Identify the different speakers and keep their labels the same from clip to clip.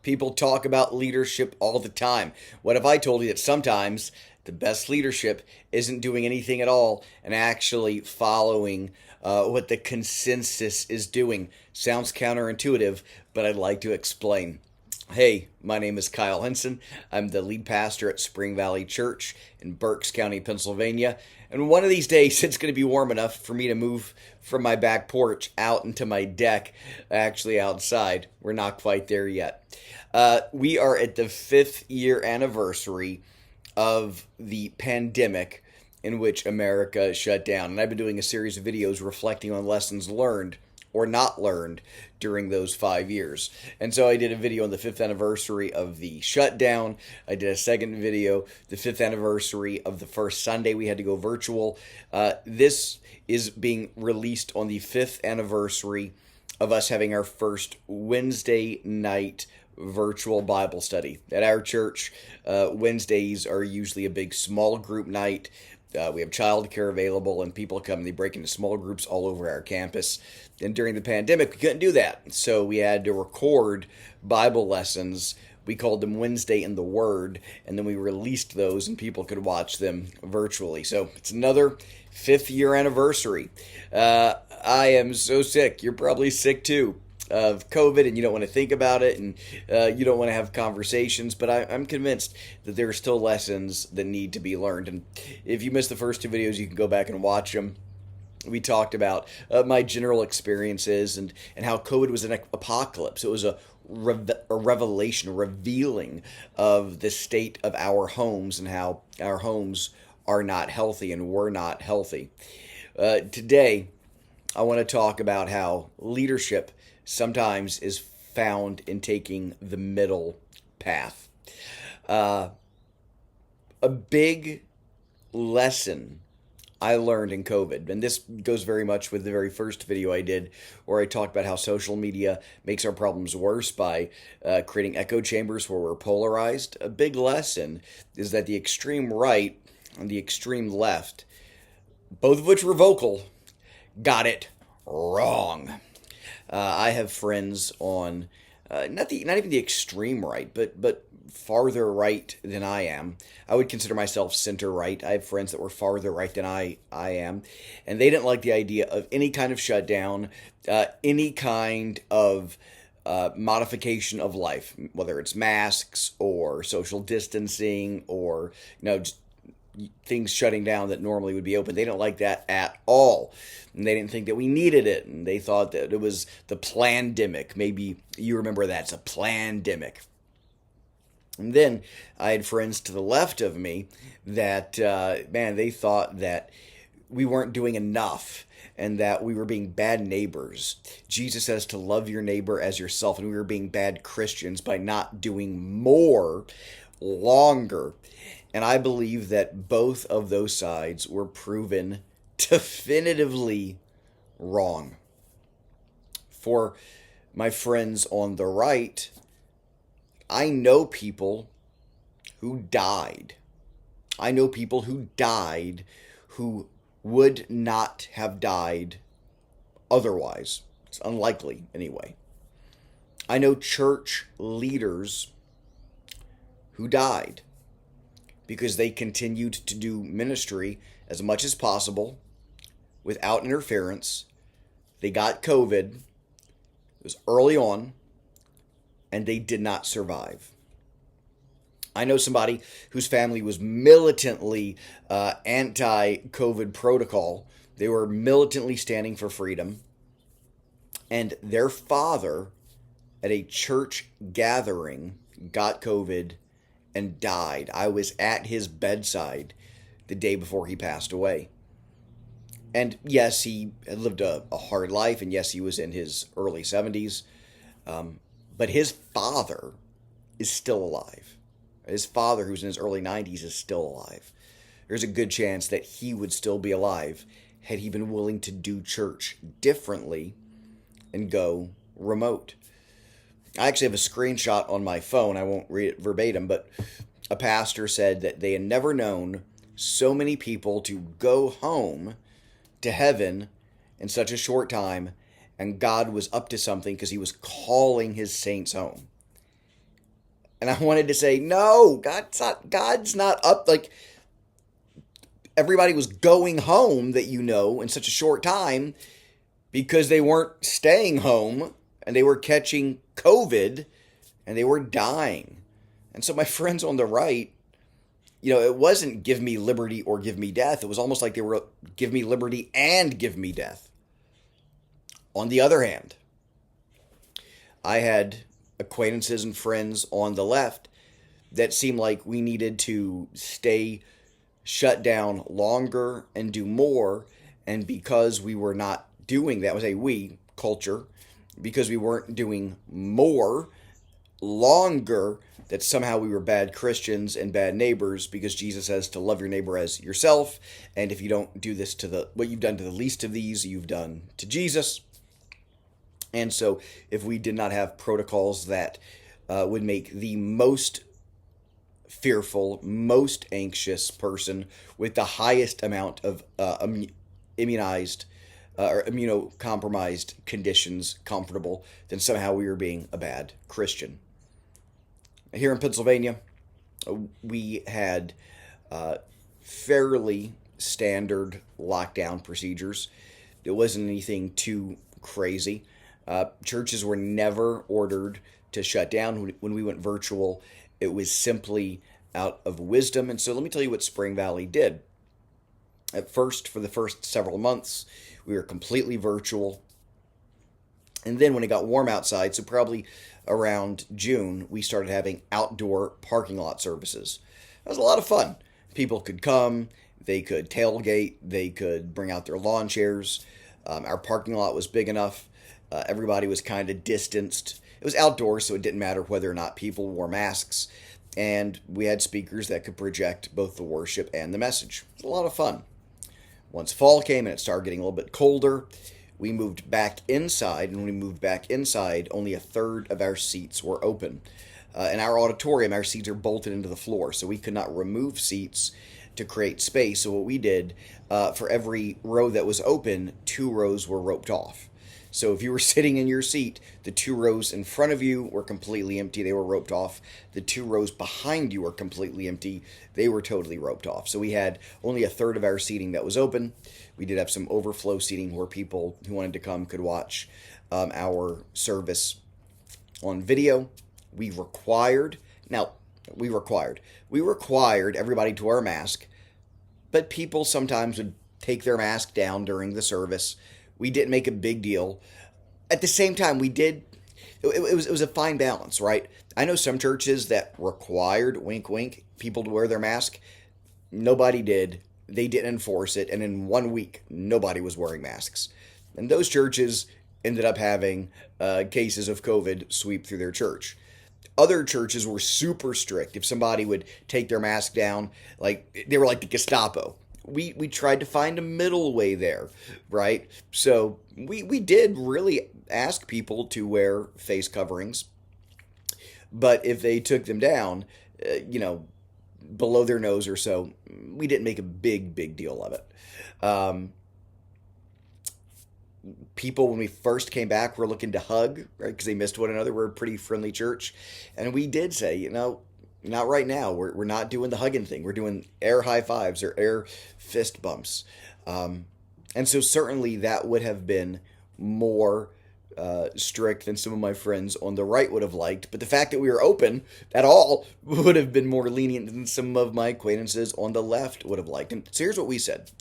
Speaker 1: People talk about leadership all the time. What if I told you that sometimes the best leadership isn't doing anything at all and actually following what the consensus is doing? Sounds counterintuitive, but I'd like to explain. Hey, my name is Kyle Henson. I'm the lead pastor at Spring Valley Church in Berks County, Pennsylvania. And one of these days, it's going to be warm enough for me to move from my back porch out into my deck, actually outside. We're not quite there yet. We are at the 5th year anniversary of the pandemic in which America shut down. And I've been doing a series of videos reflecting on lessons learned or not learned during those 5 years. And so I did a video on the 5th anniversary of the shutdown. I did a second video, the 5th anniversary of the first Sunday we had to go virtual. This is being released on the 5th anniversary of us having our first Wednesday night virtual Bible study. At our church, Wednesdays are usually a big small group night. We have childcare available, and people come and they break into small groups all over our campus. And during the pandemic, we couldn't do that. So we had to record Bible lessons. We called them Wednesday in the Word, and then we released those, and people could watch them virtually. So it's another 5th year anniversary. I am so sick. You're probably sick too of COVID, and you don't want to think about it, and you don't want to have conversations, but I'm convinced that there are still lessons that need to be learned. And if you missed the first 2 videos, you can go back and watch them. We talked about my general experiences and how COVID was an apocalypse. It was a revelation, revealing of the state of our homes and how our homes are not healthy and were not healthy. Today, I want to talk about how leadership sometimes is found in taking the middle path. A big lesson I learned in COVID, and this goes very much with the very first video I did, where I talked about how social media makes our problems worse by creating echo chambers where we're polarized. A big lesson is that the extreme right and the extreme left, both of which were vocal, got it wrong. I have friends on not even the extreme right, but farther right than I am. I would consider myself center right. I have friends that were farther right than I am, and they didn't like the idea of any kind of shutdown, any kind of modification of life, whether it's masks or social distancing or just things shutting down that normally would be open. They don't like that at all. And they didn't think that we needed it. And they thought that it was the plandemic. Maybe you remember that. It's a plandemic. And then I had friends to the left of me that, they thought that we weren't doing enough and that we were being bad neighbors. Jesus says to love your neighbor as yourself, and we were being bad Christians by not doing more longer. And I believe that both of those sides were proven definitively wrong. For my friends on the right, I know people who died. I know people who died who would not have died otherwise. It's unlikely, anyway. I know church leaders who died because they continued to do ministry as much as possible without interference. They got COVID. It was early on, and they did not survive. I know somebody whose family was militantly anti-COVID protocol. They were militantly standing for freedom, and their father at a church gathering got COVID and died. I was at his bedside the day before he passed away. And yes, he had lived a hard life, and yes, he was in his early 70s. But his father is still alive. His father, who's in his early 90s, is still alive. There's a good chance that he would still be alive had he been willing to do church differently and go remote. I actually have a screenshot on my phone. I won't read it verbatim, but a pastor said that they had never known so many people to go home to heaven in such a short time, and God was up to something because he was calling his saints home. And I wanted to say, no, God's not up. Like, everybody was going home that in such a short time because they weren't staying home and they were catching COVID and they were dying. And so my friends on the right, it wasn't give me liberty or give me death. It was almost like they were give me liberty and give me death. On the other hand, I had acquaintances and friends on the left that seemed like we needed to stay shut down longer and do more. And because we were not doing that, was a we culture, because we weren't doing more longer, that somehow we were bad Christians and bad neighbors, because Jesus says to love your neighbor as yourself. And if you don't do this to what you've done to the least of these, you've done to Jesus. And so if we did not have protocols that would make the most fearful, most anxious person with the highest amount of immunized or immunocompromised conditions comfortable, then somehow we were being a bad Christian. Here in Pennsylvania, we had fairly standard lockdown procedures. It wasn't anything too crazy. Churches were never ordered to shut down. When we went virtual, it was simply out of wisdom. And so let me tell you what Spring Valley did. At first, for the first several months, we were completely virtual. And then when it got warm outside, so probably around June, we started having outdoor parking lot services. That was a lot of fun. People could come, they could tailgate, they could bring out their lawn chairs. Our parking lot was big enough. Everybody was kind of distanced. It was outdoors, so it didn't matter whether or not people wore masks. And we had speakers that could project both the worship and the message. It was a lot of fun. Once fall came and it started getting a little bit colder, we moved back inside. And when we moved back inside, only a third of our seats were open. In our auditorium, our seats are bolted into the floor, so we could not remove seats to create space. So what we did, for every row that was open, 2 rows were roped off. So if you were sitting in your seat, the 2 rows in front of you were completely empty. They were roped off. The 2 rows behind you were completely empty. They were totally roped off. So we had only a third of our seating that was open. We did have some overflow seating where people who wanted to come could watch our service on video. We required everybody to wear a mask, but people sometimes would take their mask down during the service. We didn't make a big deal. At the same time, it was a fine balance, right? I know some churches that required, wink, wink, people to wear their mask. Nobody did. They didn't enforce it. And in 1 week, nobody was wearing masks. And those churches ended up having cases of COVID sweep through their church. Other churches were super strict. If somebody would take their mask down, like they were like the Gestapo. We tried to find a middle way there, right? So we did really ask people to wear face coverings, but if they took them down, below their nose or so, we didn't make a big deal of it. People, when we first came back, were looking to hug, right? Because they missed one another. We're a pretty friendly church, and we did say, not right now. We're not doing the hugging thing. We're doing air high fives or air fist bumps. And so certainly that would have been more strict than some of my friends on the right would have liked. But the fact that we were open at all would have been more lenient than some of my acquaintances on the left would have liked. And so here's what we said.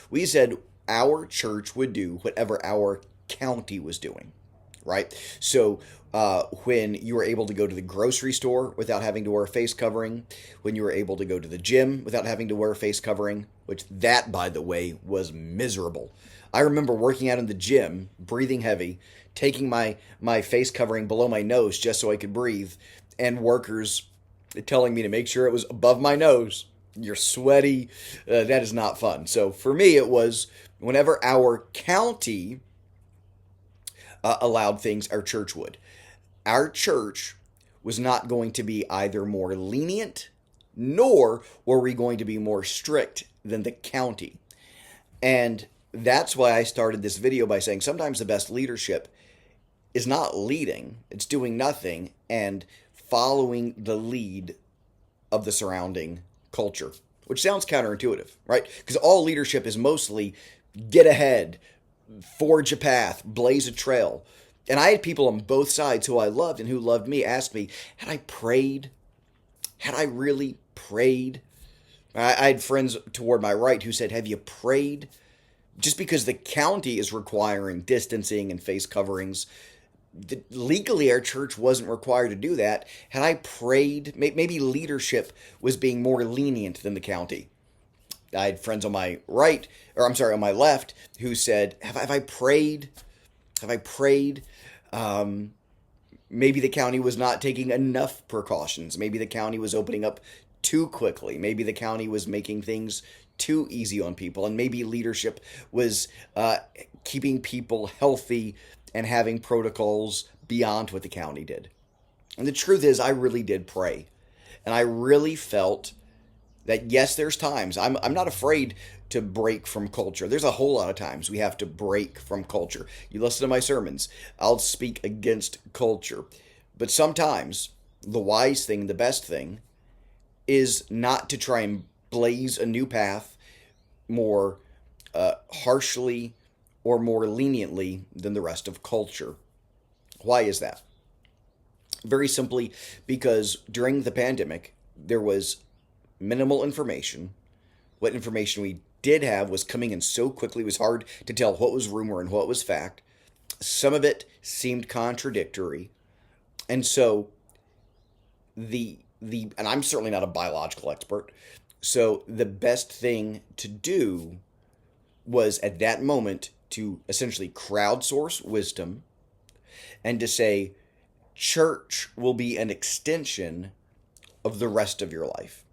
Speaker 1: We said our church would do whatever our county was doing, right? So when you were able to go to the grocery store without having to wear a face covering, when you were able to go to the gym without having to wear a face covering, which that, by the way, was miserable. I remember working out in the gym, breathing heavy, taking my face covering below my nose just so I could breathe, and workers telling me to make sure it was above my nose. You're sweaty. That is not fun. So for me, it was whenever our county allowed things, our church would. Our church was not going to be either more lenient, nor were we going to be more strict than the county. And that's why I started this video by saying sometimes the best leadership is not leading, it's doing nothing and following the lead of the surrounding culture, which sounds counterintuitive, right? Because all leadership is mostly get ahead, forge a path, blaze a trail. And I had people on both sides who I loved and who loved me ask me, had I prayed? Had I really prayed? I had friends toward my right who said, have you prayed? Just because the county is requiring distancing and face coverings, legally our church wasn't required to do that. Had I prayed, maybe leadership was being more lenient than the county. I had friends on my right, or I'm sorry, on my left, who said, have I prayed? Have I prayed? Maybe the county was not taking enough precautions. Maybe the county was opening up too quickly. Maybe the county was making things too easy on people. And maybe leadership was keeping people healthy and having protocols beyond what the county did. And the truth is, I really did pray. And I really felt that, yes, there's times. I'm not afraid to break from culture. There's a whole lot of times we have to break from culture. You listen to my sermons, I'll speak against culture. But sometimes the wise thing, the best thing, is not to try and blaze a new path more harshly or more leniently than the rest of culture. Why is that? Very simply because during the pandemic, there was minimal information. What information we did have was coming in so quickly, it was hard to tell what was rumor and what was fact. Some of it seemed contradictory. And so and I'm certainly not a biological expert, so the best thing to do was at that moment to essentially crowdsource wisdom and to say, church will be an extension of the rest of your life.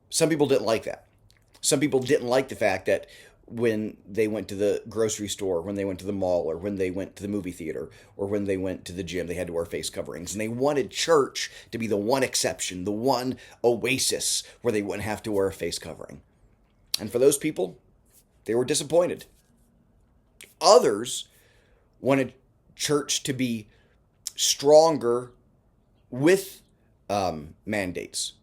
Speaker 1: Some people didn't like that. Some people didn't like the fact that when they went to the grocery store, when they went to the mall, or when they went to the movie theater, or when they went to the gym, they had to wear face coverings. And they wanted church to be the one exception, the one oasis where they wouldn't have to wear a face covering. And for those people, they were disappointed. Others wanted church to be stronger with mandates.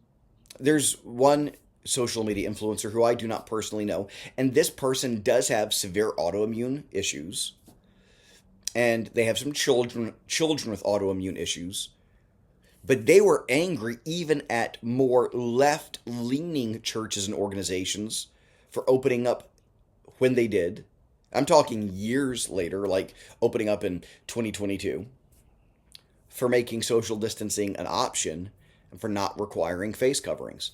Speaker 1: There's one social media influencer who I do not personally know, and this person does have severe autoimmune issues, and they have some children with autoimmune issues, but they were angry even at more left-leaning churches and organizations for opening up when they did. I'm talking years later, like opening up in 2022, for making social distancing an option and for not requiring face coverings.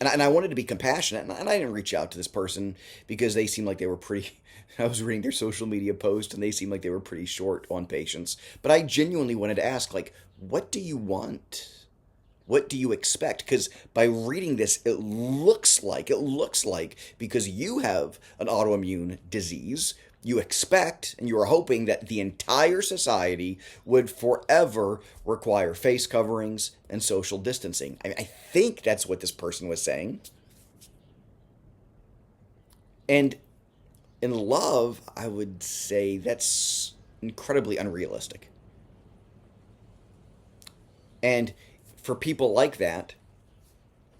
Speaker 1: And I wanted to be compassionate, and I didn't reach out to this person because they seemed like they were pretty. I was reading their social media post, and they seemed like they were pretty short on patience. But I genuinely wanted to ask, like, what do you want? What do you expect? Because by reading this, it looks like, because you have an autoimmune disease, you expect and you are hoping that the entire society would forever require face coverings and social distancing. I think that's what this person was saying. And in love, I would say that's incredibly unrealistic. And for people like that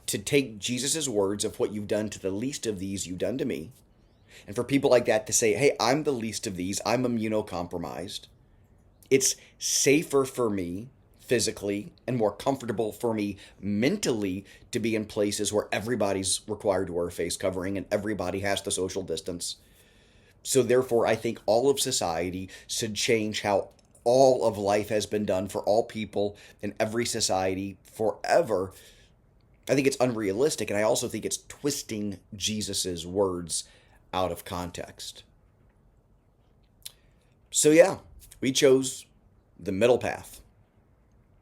Speaker 1: to take Jesus' words of what you've done to the least of these, you've done to me, and for people like that to say, hey, I'm the least of these, I'm immunocompromised, it's safer for me physically and more comfortable for me mentally to be in places where everybody's required to wear a face covering and everybody has to social distance. So therefore, I think all of society should change how all of life has been done for all people in every society forever. I think it's unrealistic, and I also think it's twisting Jesus's words out of context. So yeah, we chose the middle path.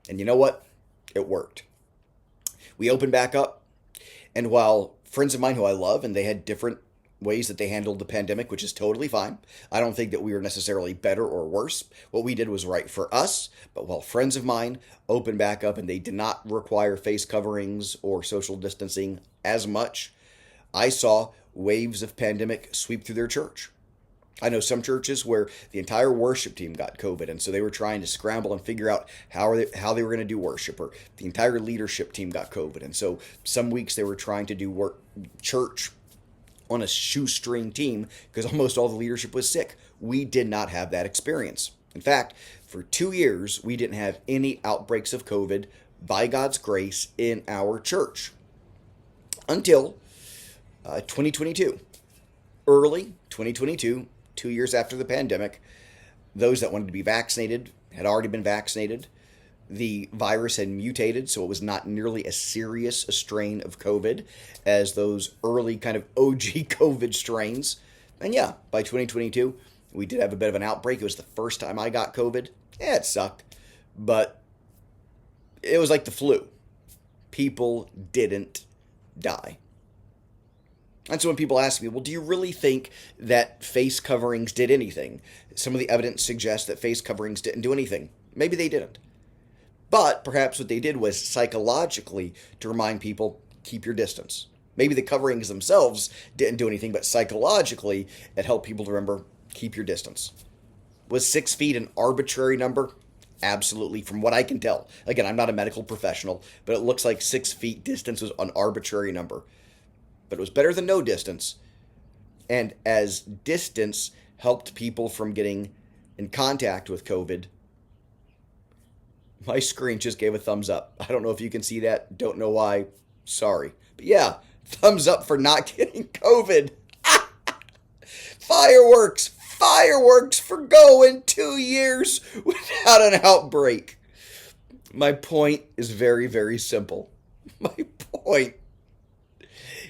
Speaker 1: And you know what? It worked. We opened back up, and while friends of mine who I love, and they had different ways that they handled the pandemic, which is totally fine. I don't think that we were necessarily better or worse. What we did was right for us. But while friends of mine opened back up and they did not require face coverings or social distancing as much, I saw waves of pandemic sweep through their church. I know some churches where the entire worship team got COVID, and so they were trying to scramble and figure out how they were going to do worship, or the entire leadership team got COVID, and so some weeks they were trying to do church on a shoestring team because almost all the leadership was sick. We did not have that experience. In fact, for 2 years, we didn't have any outbreaks of COVID by God's grace in our church until 2022. Early 2022, 2 years after the pandemic, those that wanted to be vaccinated had already been vaccinated. The virus had mutated, so it was not nearly as serious a strain of COVID as those early kind of OG COVID strains. And yeah, by 2022, we did have a bit of an outbreak. It was the first time I got COVID. Yeah, it sucked, but it was like the flu. People didn't die. And so when people ask me, well, do you really think that face coverings did anything? Some of the evidence suggests that face coverings didn't do anything. Maybe they didn't. But perhaps what they did was psychologically to remind people, keep your distance. Maybe the coverings themselves didn't do anything, but psychologically it helped people to remember, keep your distance. Was 6 feet an arbitrary number? Absolutely, from what I can tell. Again, I'm not a medical professional, but it looks like 6 feet distance was an arbitrary number. But it was better than no distance. And as distance helped people from getting in contact with COVID, my screen just gave a thumbs up. I don't know if you can see that. Don't know why. Sorry. But yeah, thumbs up for not getting COVID. Fireworks. Fireworks for going 2 years without an outbreak. My point is very, very simple. My point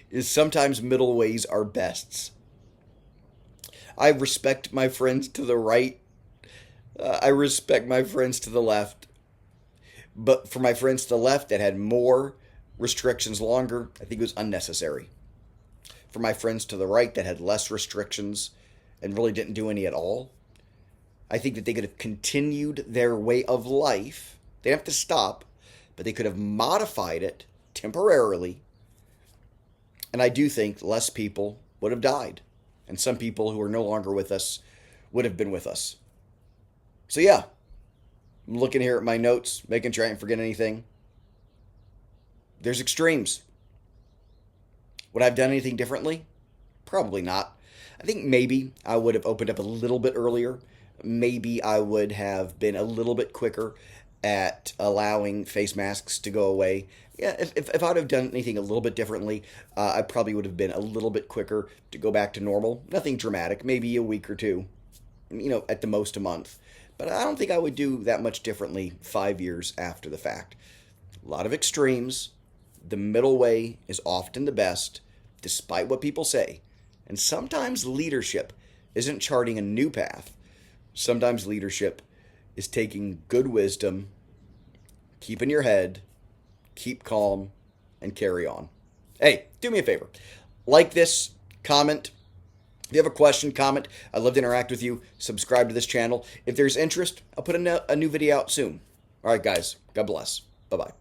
Speaker 1: is sometimes middle ways are bests. I respect my friends to the right. I respect my friends to the left. But for my friends to the left that had more restrictions longer, I think it was unnecessary. For my friends to the right that had less restrictions and really didn't do any at all, I think that they could have continued their way of life. They didn't have to stop, but they could have modified it temporarily. And I do think less people would have died. And some people who are no longer with us would have been with us. So yeah, I'm looking here at my notes, making sure I didn't forget anything. There's extremes. Would I have done anything differently? Probably not. I think maybe I would have opened up a little bit earlier. Maybe I would have been a little bit quicker at allowing face masks to go away. Yeah, if I'd have done anything a little bit differently, I probably would have been a little bit quicker to go back to normal. Nothing dramatic, maybe a week or two, at the most a month. But I don't think I would do that much differently 5 years after the fact. A lot of extremes. The middle way is often the best, despite what people say. And sometimes leadership isn't charting a new path. Sometimes leadership is taking good wisdom, keeping your head, keep calm, and carry on. Hey, do me a favor. Like this, comment. If you have a question, comment. I'd love to interact with you. Subscribe to this channel. If there's interest, I'll put a new video out soon. All right, guys. God bless. Bye-bye.